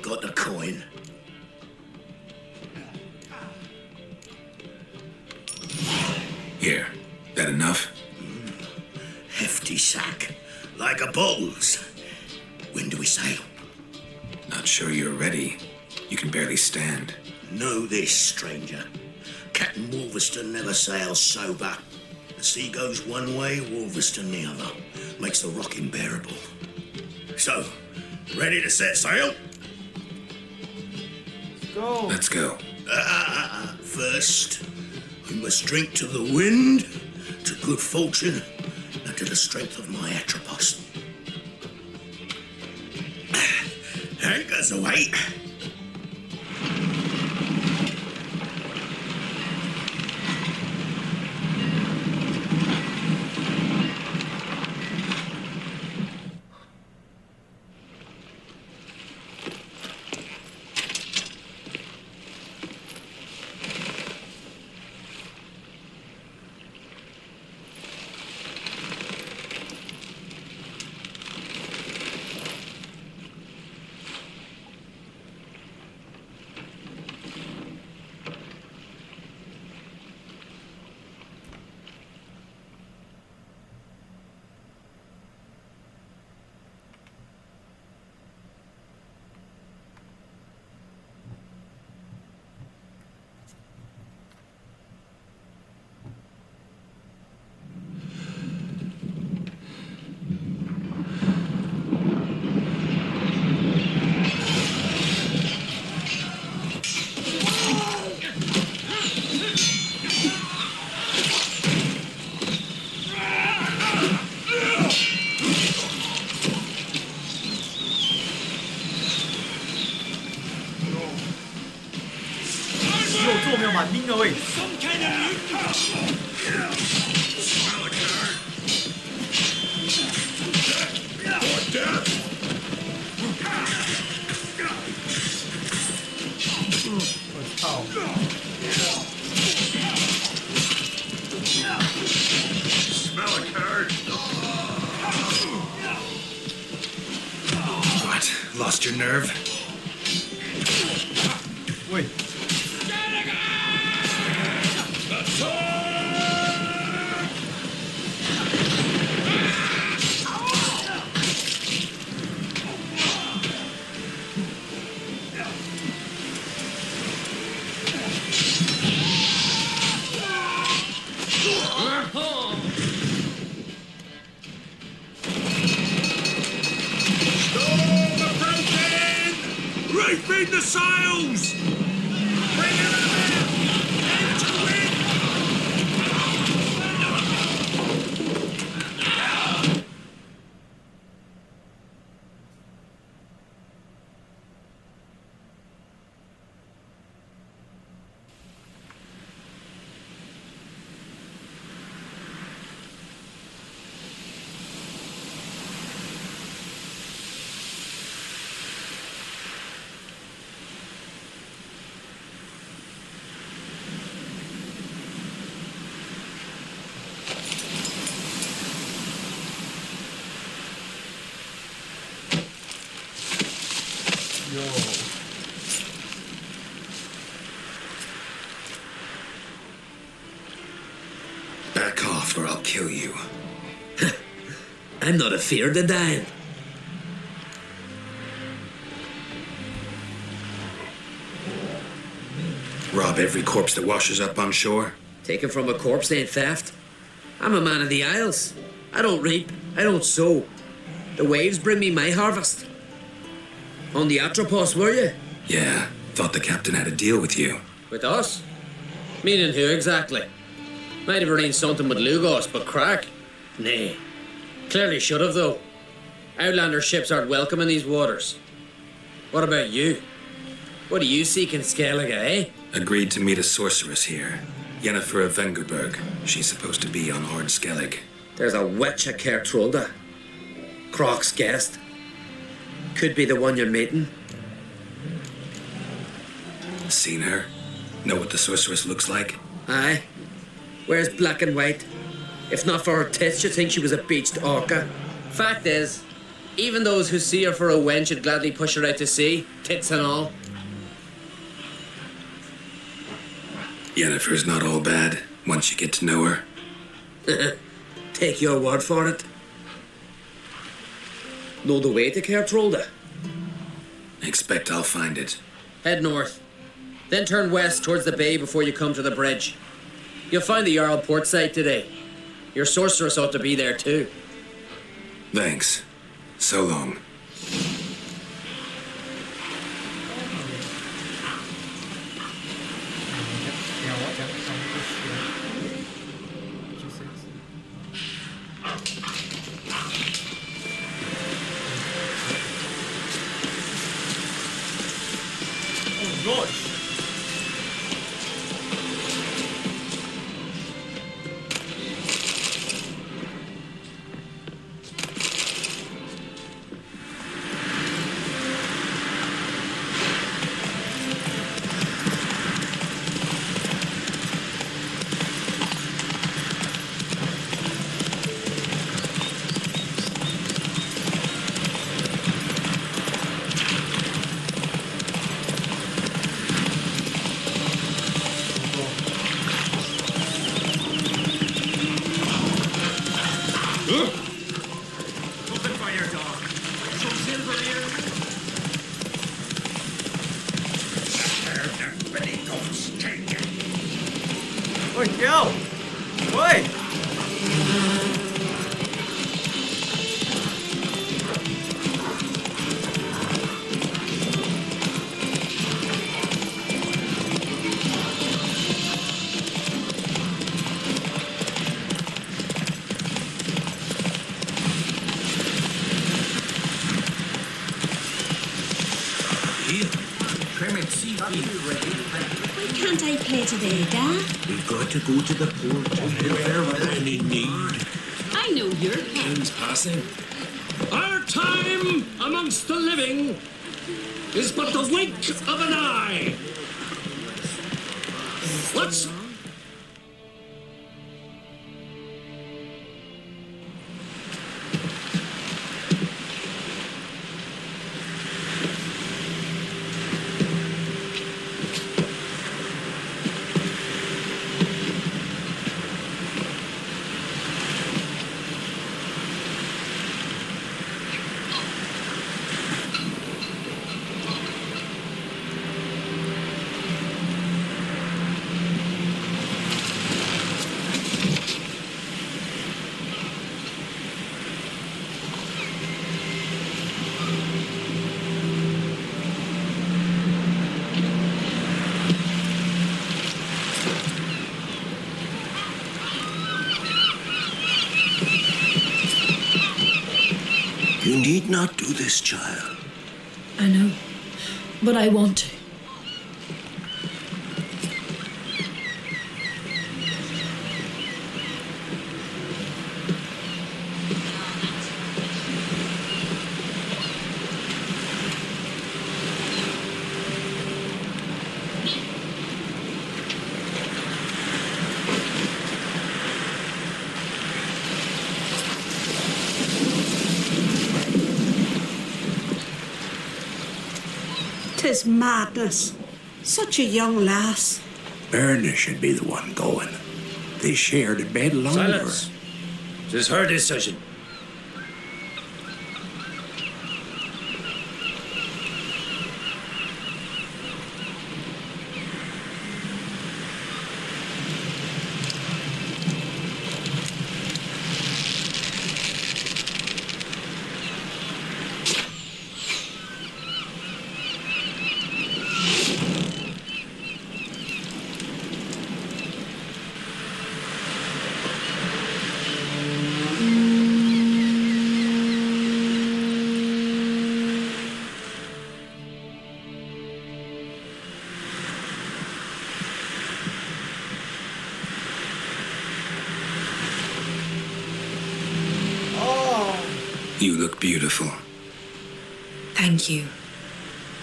got the coin. Here. That enough? Hefty sack. Like a bottle's. When do we sail? Not sure you're ready. You can barely stand. Know this, stranger. Captain Wolverston never sails sober. The sea goes one way, Wolverston the other. Makes the rock unbearable. So, ready to set sail? Go. Let's go. First, we must drink to the wind, to good fortune, and to the strength of my Atropos. Anchors away. Some kind of mutant. Smell a card. What? Lost your nerve? Wait. Refeed the sails! Bring them in! To the wind! Back off or I'll kill you. I'm not afeard of dying. Rob every corpse that washes up on shore? Taken from a corpse ain't theft. I'm a man of the Isles. I don't reap, I don't sow. The waves bring me my harvest. On the Atropos, were you? Yeah, thought the captain had a deal with you. With us? Meaning who exactly? Might have arranged something with Lugos, but crack? Nay. Clearly should have, though. Outlander ships aren't welcome in these waters. What about you? What do you seek in Skellige, eh? Agreed to meet a sorceress here. Yennefer of Vengerberg. She's supposed to be on Horde Skellige. There's a witch at Kertrolda. Croc's guest. Could be the one you're meeting. Seen her? Know what the sorceress looks like? Aye. Wears black and white. If not for her tits, you'd think she was a beached orca. Fact is, Even those who see her for a wench would gladly push her out to sea, tits and all. Yennefer's not all bad once you get to know her. Take your word for it. Know the way to Cair Trolda? Expect I'll find it. Head north. Then turn west towards the bay before you come to the bridge. You'll find the Jarl port site today. Your sorceress ought to be there too. Thanks. So long. Kéo quá chẳng xong cái chia sẻ. Oh gosh. Open fire, dog. Some silver here. Ôi kêu. Ôi. Why can't I play today, Dad? We've got to go to the port if there were any need. I know your plan. Time's passing. Our time amongst the living is but the wink of an eye. Let's... You need not do this, child. I know, but I want to. Tis madness. Such a young lass. Erna should be the one going. They shared a bed longer. Silence. It is her decision. You look beautiful. Thank you.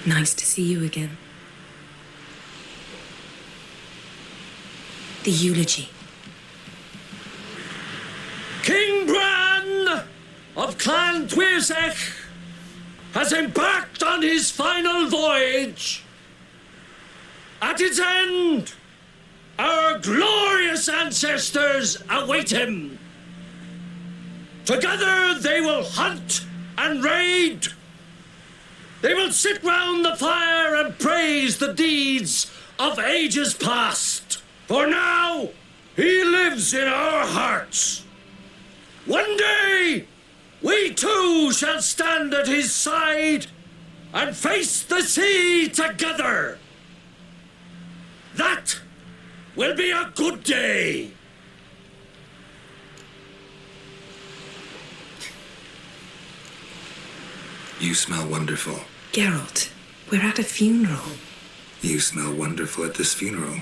Nice to see you again. The eulogy. King Bran of Clan Twirsech has embarked on his final voyage. At its end, our glorious ancestors await him. Together they will hunt and raid. They will sit round the fire and praise the deeds of ages past. For now, he lives in our hearts. One day, we too shall stand at his side and face the sea together. That will be a good day. You smell wonderful. Geralt, we're at a funeral. You smell wonderful at this funeral.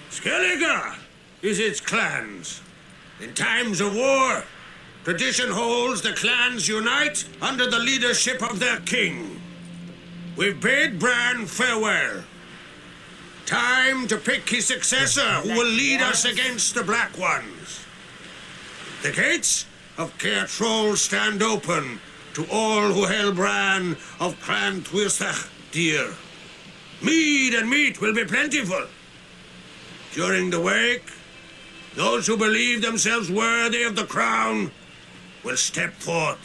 Skellige is its clans. In times of war, tradition holds the clans unite under the leadership of their king. We've bid Bran farewell. Time to pick his successor who will lead us against the Black Ones. The gates of Caer Troll stand open to all who hail Bran of Clan Tuirsach dear. Mead and meat will be plentiful. During the wake, those who believe themselves worthy of the crown will step forth.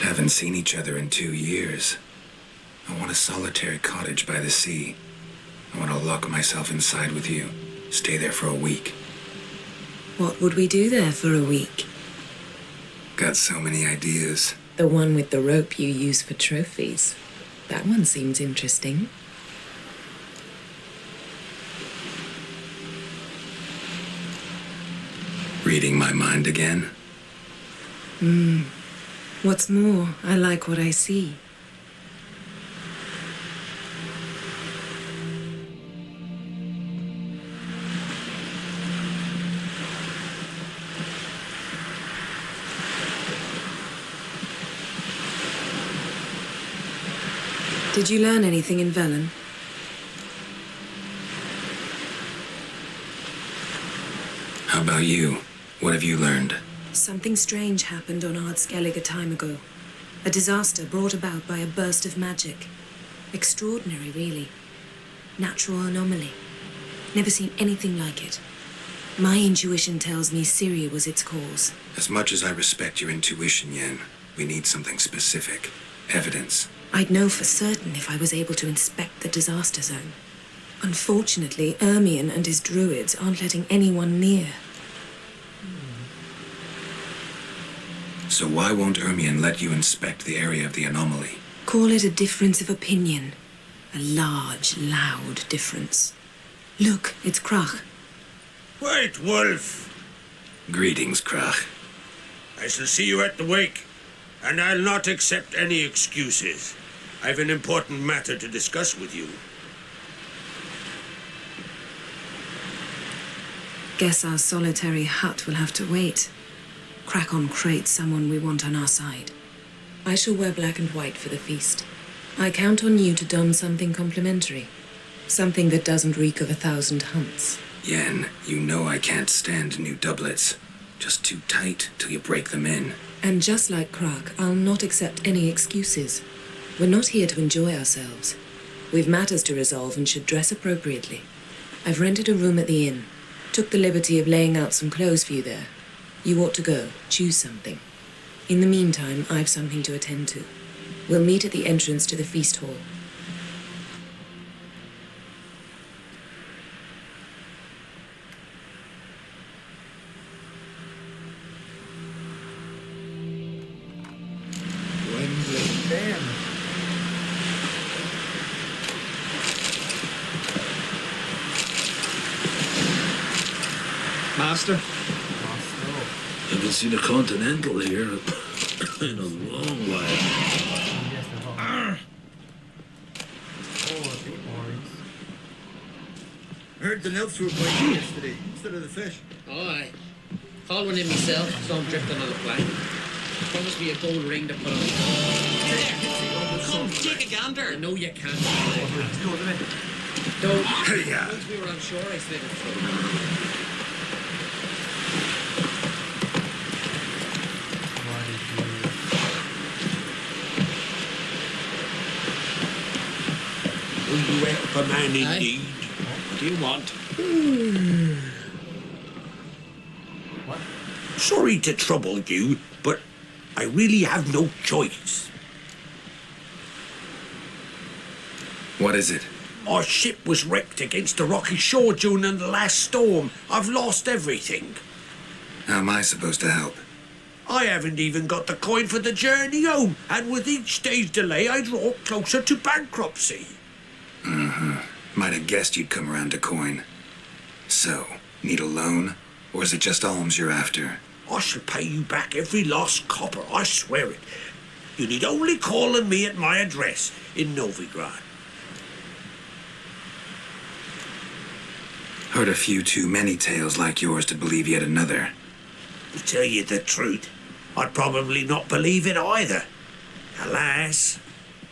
Haven't seen each other in 2 years. I want a solitary cottage by the sea. I want to lock myself inside with you. Stay there for a week. What would we do there for a week? Got so many ideas. The one with the rope you use for trophies. That one seems interesting. Reading my mind again? What's more, I like what I see. Did you learn anything in Velen? How about you? What have you learned? Something strange happened on Ard Skellige a time ago. A disaster brought about by a burst of magic. Extraordinary, really. Natural anomaly. Never seen anything like it. My intuition tells me Syria was its cause. As much as I respect your intuition, Yen, we need something specific. Evidence. I'd know for certain if I was able to inspect the disaster zone. Unfortunately, Ermion and his druids aren't letting anyone near. So why won't Ermion let you inspect the area of the anomaly? Call it a difference of opinion. A large, loud difference. Look, it's Krach. Wait, Wolf. Greetings, Krach. I shall see you at the wake, and I'll not accept any excuses. I've an important matter to discuss with you. Guess our solitary hut will have to wait. Crack on crate someone we want on our side. I shall wear black and white for the feast. I count on you to don something complimentary. Something that doesn't reek of 1,000 hunts. Yen, you know I can't stand new doublets. Just too tight till you break them in. And just like Krak, I'll not accept any excuses. We're not here to enjoy ourselves. We've matters to resolve and should dress appropriately. I've rented a room at the inn. Took the liberty of laying out some clothes for you there. You ought to go. Choose something. In the meantime, I've something to attend to. We'll meet at the entrance to the feast hall. Master? Haven't seen a Continental here in a long while. I heard the nymphs were biting yesterday instead of the fish. Oh, aye. Called one in myself, so I'm drifting on the plank. Promise me a gold ring to put on. Come, take a gander. No, you can't. Don't. Once we were on shore, I slid it through. You help a man indeed. What do you want? What? Sorry to trouble you, but I really have no choice. What is it? My ship was wrecked against a rocky shore during the last storm. I've lost everything. How am I supposed to help? I haven't even got the coin for the journey home, and with each day's delay, I draw closer to bankruptcy. Might have guessed you'd come around to coin. So, need a loan? Or is it just alms you're after? I shall pay you back every last copper, I swear it. You need only call on me at my address in Novigrad. Heard a few too many tales like yours to believe yet another. To tell you the truth, I'd probably not believe it either. Alas,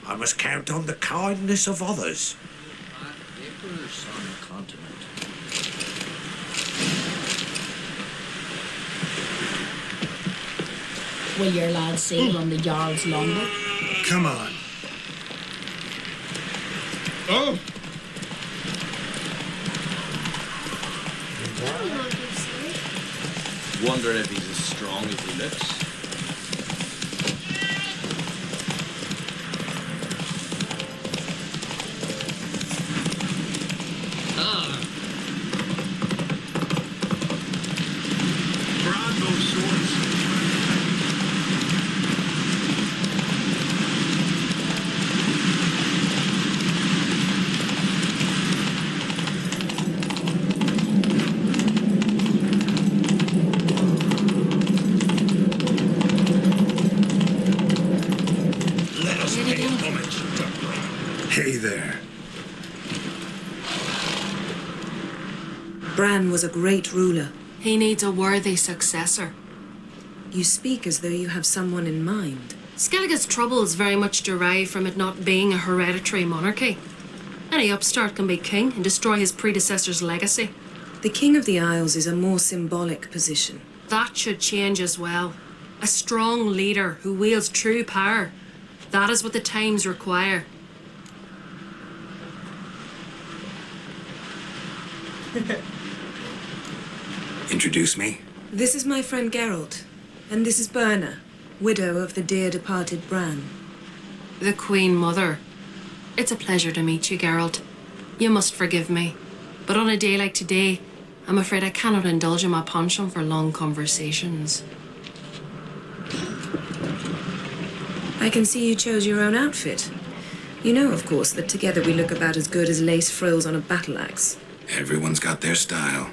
I must count on the kindness of others. Papers on the continent. Will your lad sail on the Jarl's longboat? Come on. Oh! Wonder if he's as strong as he looks. Brando swords. Let us pay homage to Hey there. Bran was a great ruler. He needs a worthy successor. You speak as though you have someone in mind. Skellige's troubles very much derive from it not being a hereditary monarchy. Any upstart can be king and destroy his predecessor's legacy. The King of the Isles is a more symbolic position. That should change as well. A strong leader who wields true power. That is what the times require. Introduce me? This is my friend Geralt, and this is Berna, widow of the dear departed Bran. The Queen Mother. It's a pleasure to meet you, Geralt. You must forgive me. But on a day like today, I'm afraid I cannot indulge in my penchant for long conversations. I can see you chose your own outfit. You know, of course, that together we look about as good as lace frills on a battle axe. Everyone's got their style.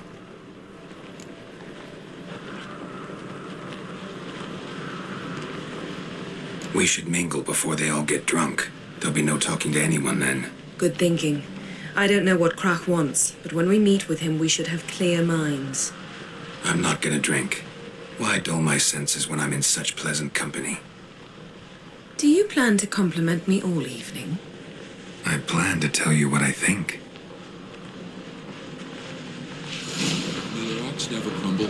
We should mingle before they all get drunk. There'll be no talking to anyone then. Good thinking. I don't know what Krach wants, but when we meet with him, we should have clear minds. I'm not gonna drink. Why dull my senses when I'm in such pleasant company? Do you plan to compliment me all evening? I plan to tell you what I think. May the rocks never crumble.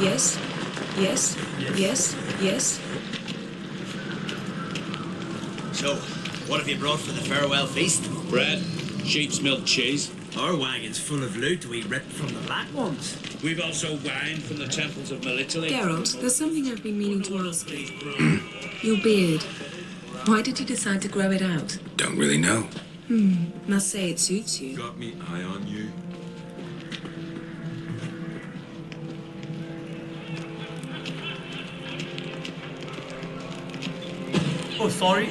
Yes, yes, yes, yes. So, what have you brought for the farewell feast? Bread, sheep's milk cheese. Our wagon's full of loot we ripped from the Black Ones. We've also wine from the temples of Melitele. Geralt, there's something I've been meaning to ask you. Your beard. Why did you decide to grow it out? Don't really know. Must say it suits you. Got me eye on you. Oh, sorry.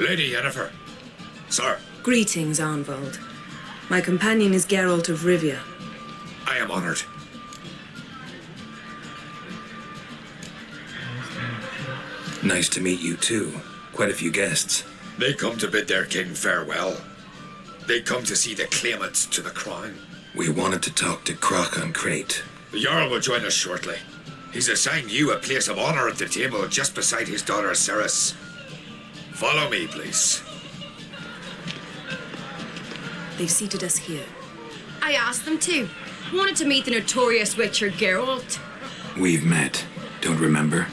Lady Yennefer. Sir, Greetings, Arnvald. My companion is Geralt of Rivia. I am honored. Nice to meet you too. Quite a few guests. They come to bid their king farewell. They come to see the claimants to the crown. We wanted to talk to Croc on Crate. The Jarl will join us shortly. He's assigned you a place of honor at the table just beside his daughter Ceres. Follow me, please. They've seated us here. I asked them to. Wanted to meet the notorious witcher Geralt. We've met. Don't remember?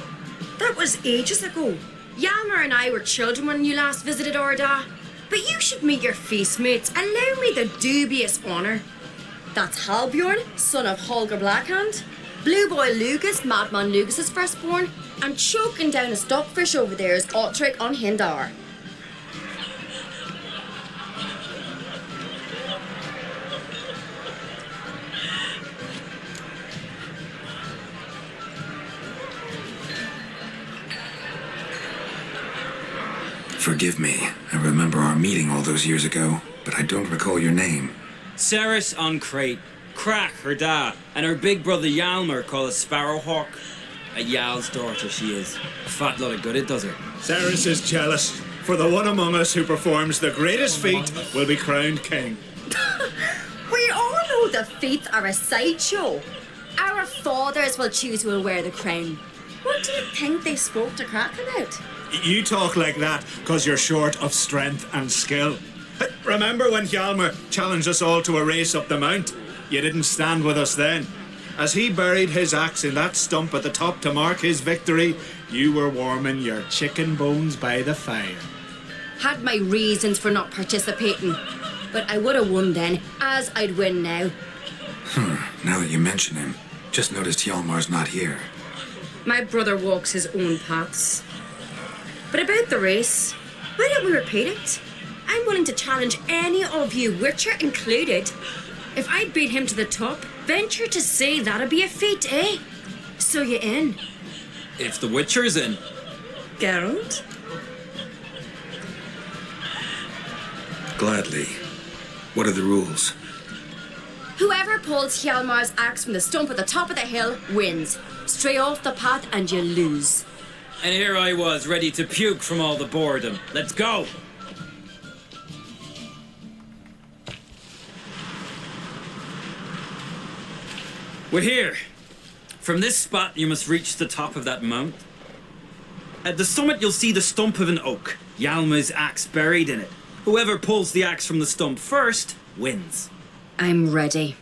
That was ages ago. Yalmer and I were children when you last visited Orda. But you should meet your feast mates. Allow me the dubious honour. That's Halbjorn, son of Holger Blackhand. Blue Boy Lugus, Madman Lugus' firstborn. And choking down a stockfish over there is Ottric on Hindar. Forgive me. I remember our meeting all those years ago, but I don't recall your name. Ceres on Crate. Crack, her dad, and her big brother Yalmer called a Sparrowhawk. A Yal's daughter she is. A fat lot of good it does her. Ceres is jealous, for the one among us who performs the greatest feat will be crowned king. We all know the feats are a sideshow. Our fathers will choose who will wear the crown. What do you think they spoke to Crack about? You talk like that because you're short of strength and skill. Remember when Hjalmar challenged us all to a race up the mount? You didn't stand with us then. As he buried his axe in that stump at the top to mark his victory, you were warming your chicken bones by the fire. Had my reasons for not participating. But I would have won then, as I'd win now. Now that you mention him, just noticed Hjalmar's not here. My brother walks his own paths. But about the race, why don't we repeat it? I'm willing to challenge any of you, Witcher included. If I beat him to the top, venture to say that'd be a feat, eh? So you in? If the Witcher's in. Geralt? Gladly. What are the rules? Whoever pulls Hjalmar's axe from the stump at the top of the hill wins. Stray off the path and you lose. And here I was, ready to puke from all the boredom. Let's go! We're here. From this spot, you must reach the top of that mount. At the summit, you'll see the stump of an oak. Yalma's axe buried in it. Whoever pulls the axe from the stump first wins. I'm ready.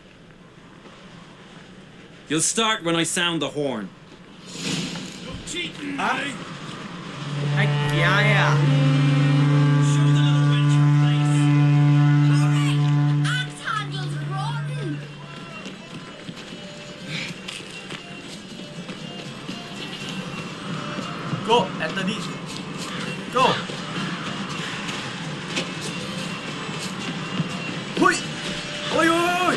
You'll start when I sound the horn. Yeah. Axe handles rotten! Go, Anthony. Go. Hui! Oi, oi, oi!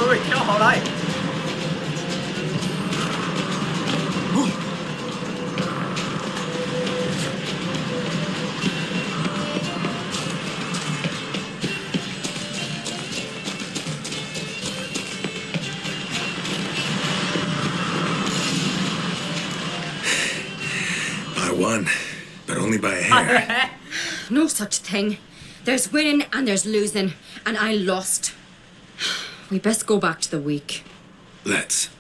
Ôi, kéo họ lại. I won, but only by a hair. No such thing. There's winning and there's losing, and I lost. We best go back to the week. Let's.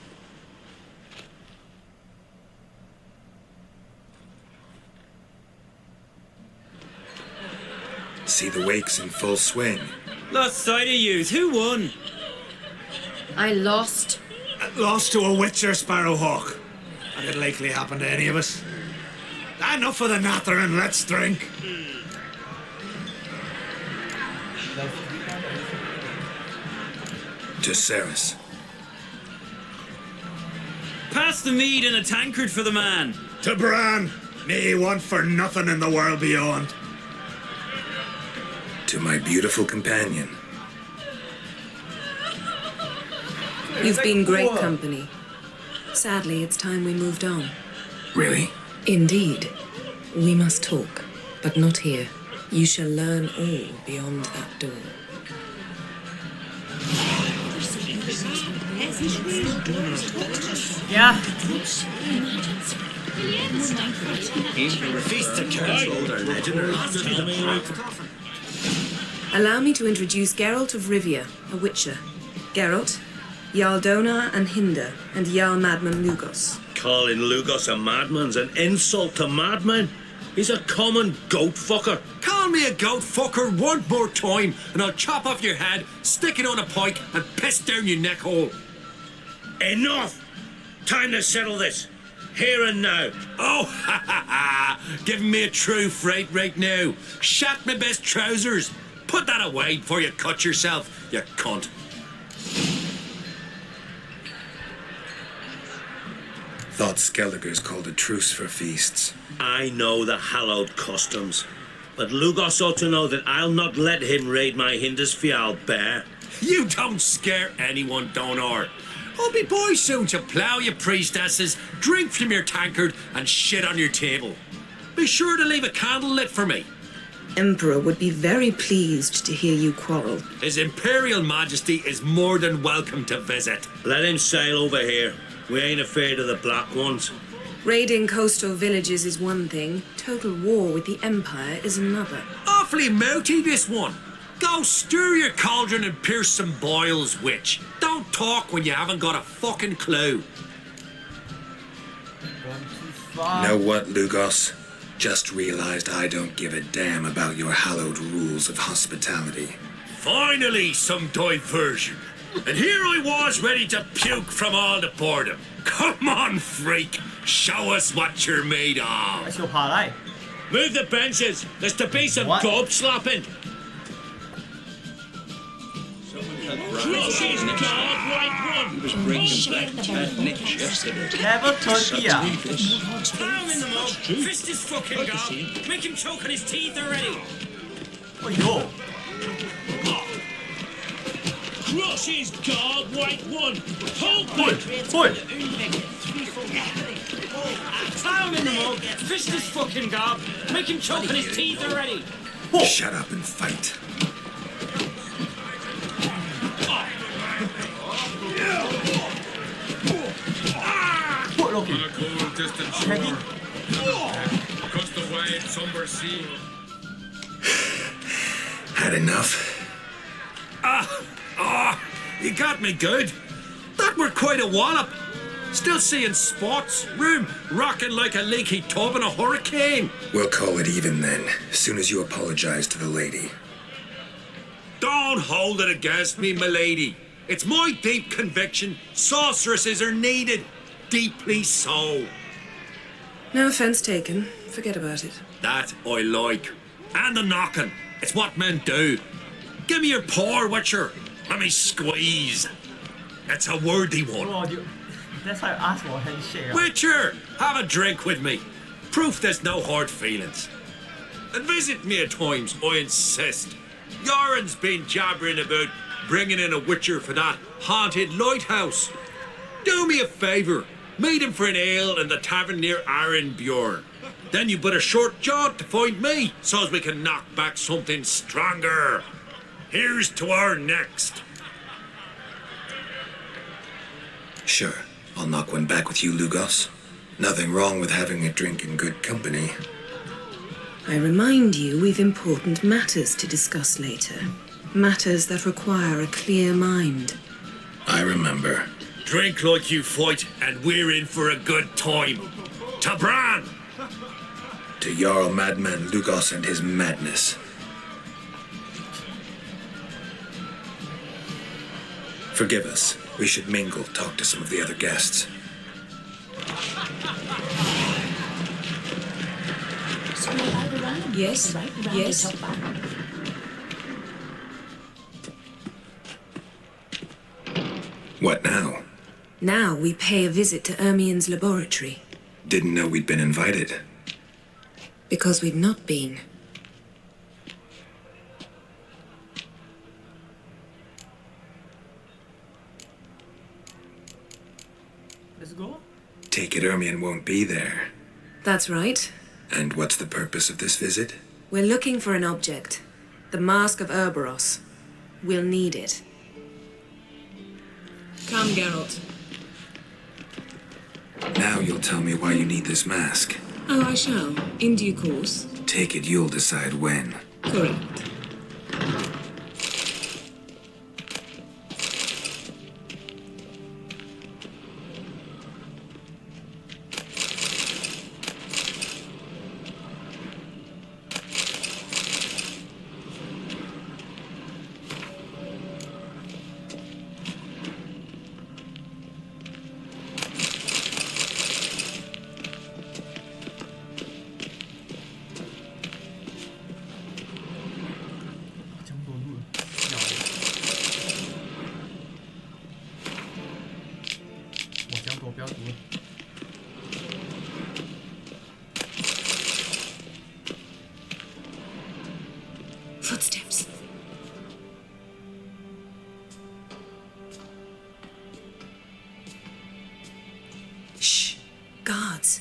See the wakes in full swing. Lost sight of yous. Who won? I lost. Lost to a Witcher, Sparrowhawk. And it likely happen to any of us. Enough of the natter and let's drink. To Ceres. Pass the mead and a tankard for the man. To Bran, may he want for nothing in the world beyond. To my beautiful companion. You've been great company. Sadly, it's time we moved on. Really? Indeed. We must talk, but not here. You shall learn all beyond that door. Yeah. Allow me to introduce Geralt of Rivia, a witcher. Geralt, Jarl Donar and Hinder, and Jarl Madman Lugos. Calling Lugos a madman's an insult to madmen. He's a common goat fucker. Call me a goat fucker one more time and I'll chop off your head, stick it on a pike and piss down your neck hole. Enough! Time to settle this. Here and now. Oh, ha ha ha! Giving me a true fright right now. Shat my best trousers. Put that away before you cut yourself, you cunt. Thought Skellige's called a truce for feasts. I know the hallowed customs, but Lugos ought to know that I'll not let him raid my Hindisfial bear. You don't scare anyone, Donar. I'll be boy soon to plough you priestesses, drink from your tankard, and shit on your table. Be sure to leave a candle lit for me. Emperor would be very pleased to hear you quarrel. His Imperial Majesty is more than welcome to visit. Let him sail over here. We ain't afraid of the black ones. Raiding coastal villages is one thing. Total war with the Empire is another. Awfully mouty, this one. Go stir your cauldron and pierce some boils, witch. Don't talk when you haven't got a fucking clue. Know what, Lugos? Just realized I don't give a damn about your hallowed rules of hospitality. Finally, some diversion. And here I was ready to puke from all the boredom. Come on, freak. Show us what you're made of. Let's go parlay. Move the benches. There's to be some What? gob slapping. Crosses God right one. Level 20, yeah. Pound in the mug. Fist his fucking gob. Make him choke on his teeth already. Oh, yo. Crosses God white one. Hold Pull. Pound in the mug. Fist his fucking gob. Make him choke on his teeth already. Shut up and fight. Pull, Loki. On a cold, distant shore. Across the wide, somber sea. Had enough? You got me good. That were quite a wallop. Still seeing spots, room rocking like a leaky tub in a hurricane. We'll call it even then, as soon as you apologize to the lady. Don't hold it against me, milady. It's my deep conviction sorceresses are needed. Deeply so. No offense taken. Forget about it. That I like. And the knocking. It's what men do. Give me your paw, Witcher. Let me squeeze. It's a worthy one. Oh, that's how I asked for a handshake. Witcher, have a drink with me. Proof there's no hard feelings. And visit me at times, I insist. Yoren's been jabbering about bringing in a Witcher for that haunted lighthouse. Do me a favour. Meet him for an ale in the tavern near Arenbjorn. Then you but a short jaunt to find me, so as we can knock back something stronger. Here's to our next. Sure, I'll knock one back with you, Lugos. Nothing wrong with having a drink in good company. I remind you we've important matters to discuss later. Matters that require a clear mind. I remember. Drink like you fight, and we're in for a good time. To Bran! To Jarl Madman Lugos and his madness. Forgive us. We should mingle, talk to some of the other guests. Yes, yes. What now? Now we pay a visit to Ermien's laboratory. Didn't know we'd been invited. Because we've not been. Take it Ermion won't be there. That's right. And what's the purpose of this visit? We're looking for an object. The Mask of Urboros. We'll need it. Come, Geralt. Now you'll tell me why you need this mask. Oh, I shall. In due course. Take it you'll decide when. Correct. Footsteps. Shh. Guards.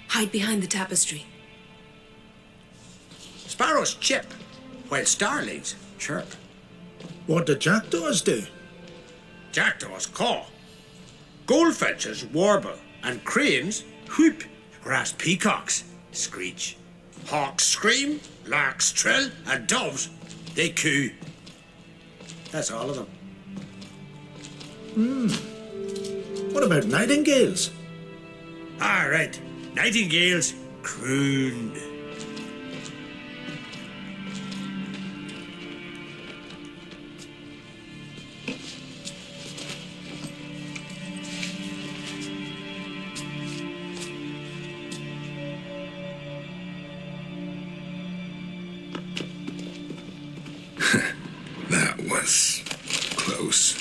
Hide behind the tapestry. Sparrows chip, while starlings chirp. What do jackdaws do? Jackdaws caw. Goldfinches warble, and cranes whoop, whereas peacocks screech. Hawks scream, larks trill, and doves, they coo. That's all of them. What about nightingales? Ah, right. Nightingales croon. That was close.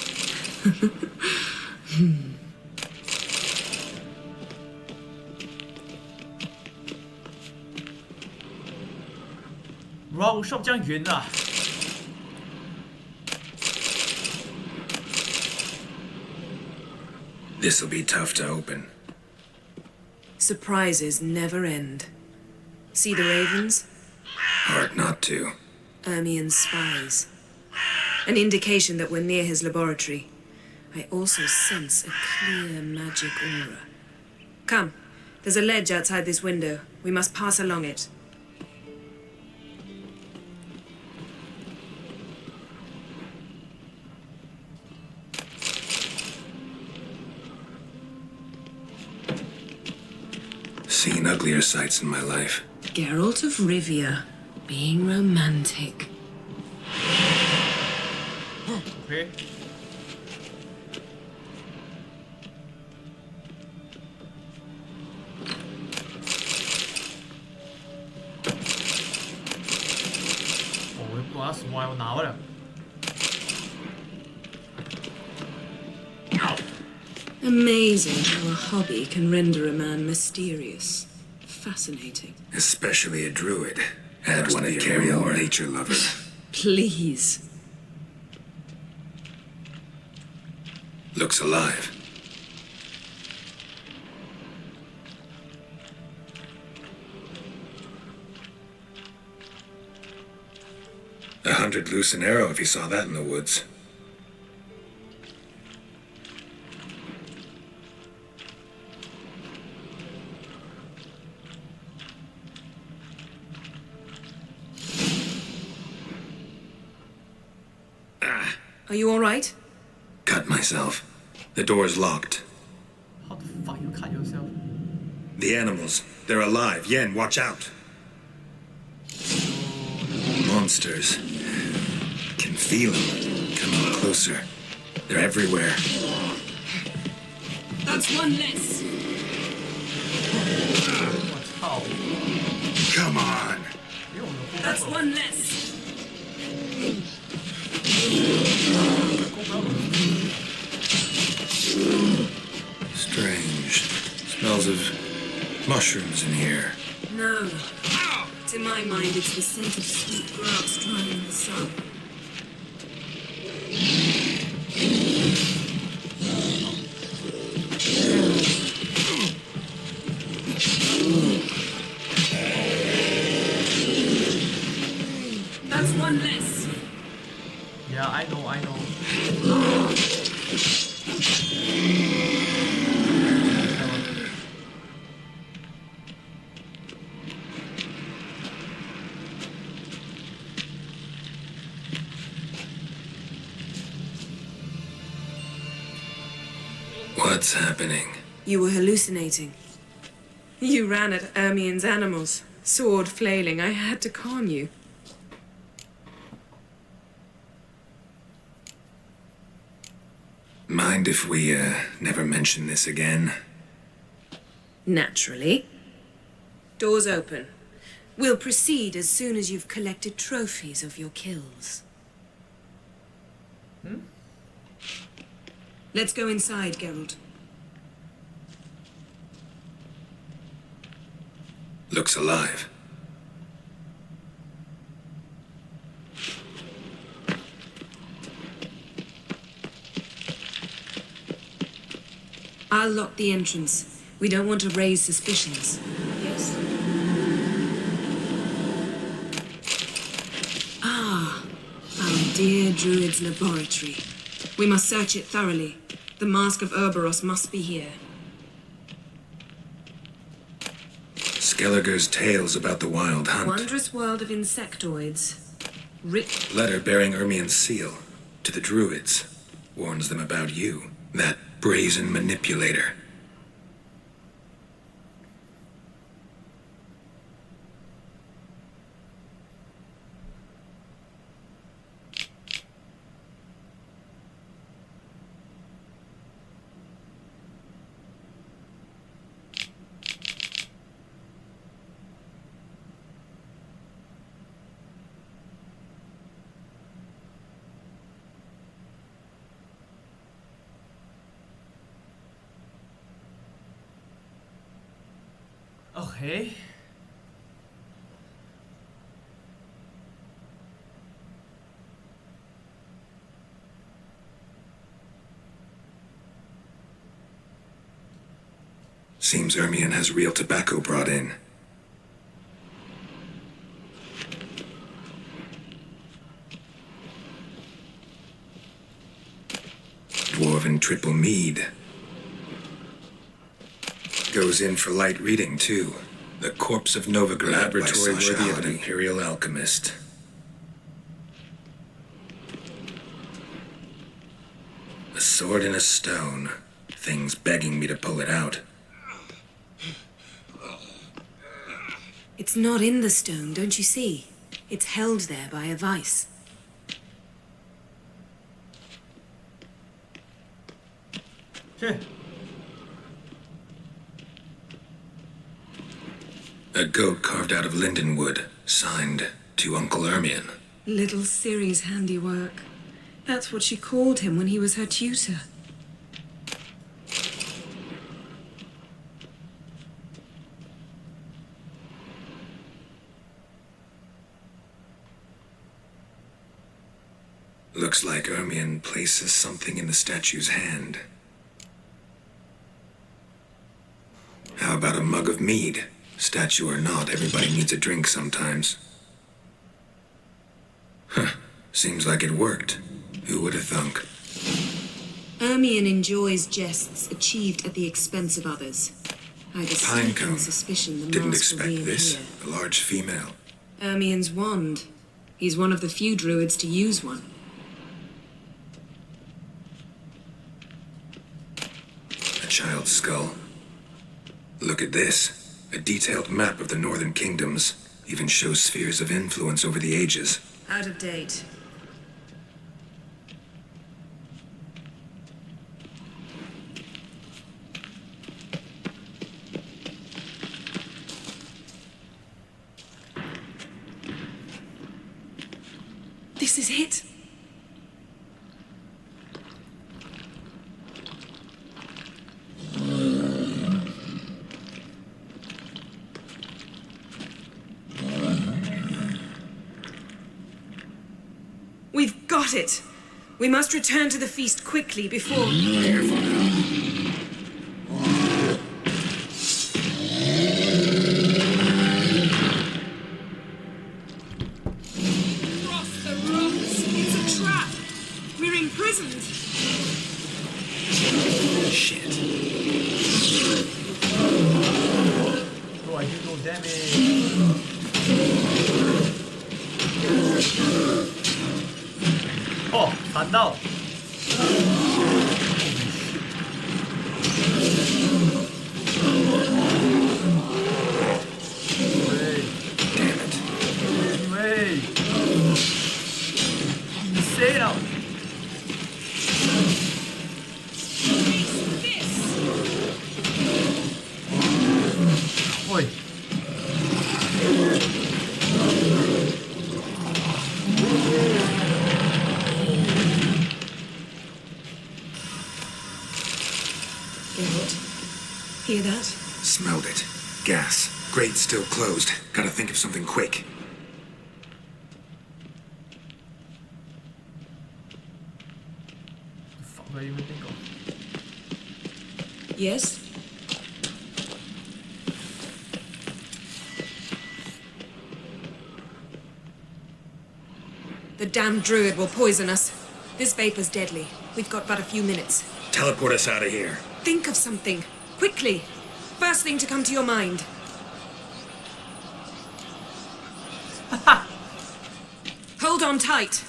哇，我上不这样远啊！ This'll be tough to open. Surprises never end. See the ravens? Hard not to. Ermion's spies. An indication that we're near his laboratory. I also sense a clear magic aura. Come, there's a ledge outside this window. We must pass along it. Seen uglier sights in my life. Geralt of Rivia, being romantic. Okay. Oh, 我也不管他什么玩意，我拿回来。 Amazing how a hobby can render a man mysterious. Fascinating. Especially a druid. Had one a carry-on nature lover. Please. Looks alive. $100 loose an arrow if he saw that in the woods. Are you all right? Cut myself. The door's locked. How the fuck you cut yourself? The animals, they're alive. Yen, watch out. Monsters. Can feel them. Coming closer. They're everywhere. That's one less. Come on. That's one less. Strange. Smells of mushrooms in here. No. To my mind, it's the scent of sweet grass drying in the sun. What's happening? You were hallucinating. You ran at Ermien's animals, sword flailing. I had to calm you. Mind if we, never mention this again? Naturally. Doors open. We'll proceed as soon as you've collected trophies of your kills. Let's go inside, Geralt. Looks alive. I'll lock the entrance. We don't want to raise suspicions. Yes? Ah, our dear Druid's laboratory. We must search it thoroughly. The Mask of Ouroboros must be here. Skellige's tales about the wild hunt. Wondrous world of insectoids. Rich. Letter bearing Ermien's seal to the Druids. Warns them about you, that brazen manipulator. Okay. Seems Ermien has real tobacco brought in. Dwarven triple mead. Goes in for light reading, too. The Corpse of Novigrad, laboratory worthy of an imperial alchemist. A sword in a stone. Thing's begging me to pull it out. It's not in the stone, don't you see? It's held there by a vice. A goat carved out of linden wood, signed to Uncle Ermien. Little Ciri's handiwork. That's what she called him when he was her tutor. Looks like Ermien places something in the statue's hand. How about a mug of mead? Statue or not, everybody needs a drink sometimes. Huh. Seems like it worked. Who would have thunk? Ermien enjoys jests achieved at the expense of others. I'd a sneaking suspicion the Didn't mask will expect be in this. here. A large female. Ermien's wand. He's one of the few druids to use one. A child's skull. Look at this. A detailed map of the northern kingdoms. Even shows spheres of influence over the ages. Out of date. This is it. We've got it. We must return to the feast quickly before... Careful now. Across the rocks. It's a trap. We're imprisoned. Shit. Oh, I do no damage. 간다. Oj. Geralt, hear that? Smelled it. Gas. Grate still closed. Gotta think of something quick. Fan, vad är det med det? Yes? The damned druid will poison us. This vapor's deadly. We've got but a few minutes. Teleport us out of here. Think of something. Quickly. First thing to come to your mind. Hold on tight.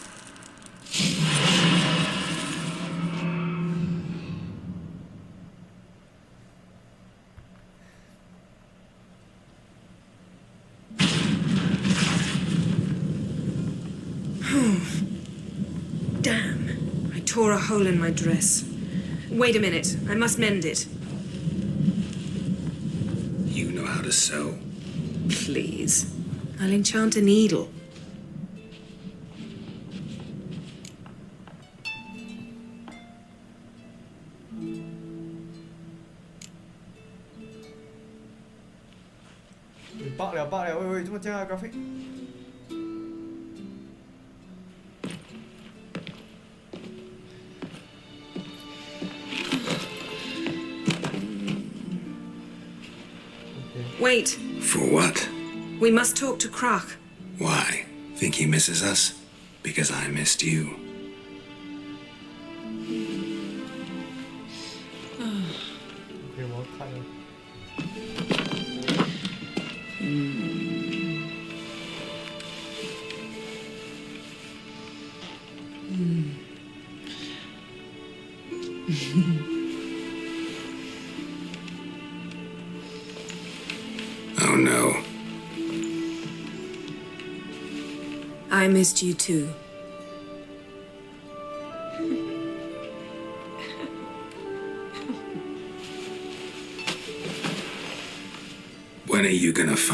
Damn. I tore a hole in my dress. Wait a minute. I must mend it. You know how to sew. Please. I'll enchant a needle.爆了爆了！喂喂，这么这样 graphic。Wait. For what? We must talk to Croc. Why? Think he misses us? Because I missed you. OK， 我看了。Oh no. I missed you too. When are you gonna find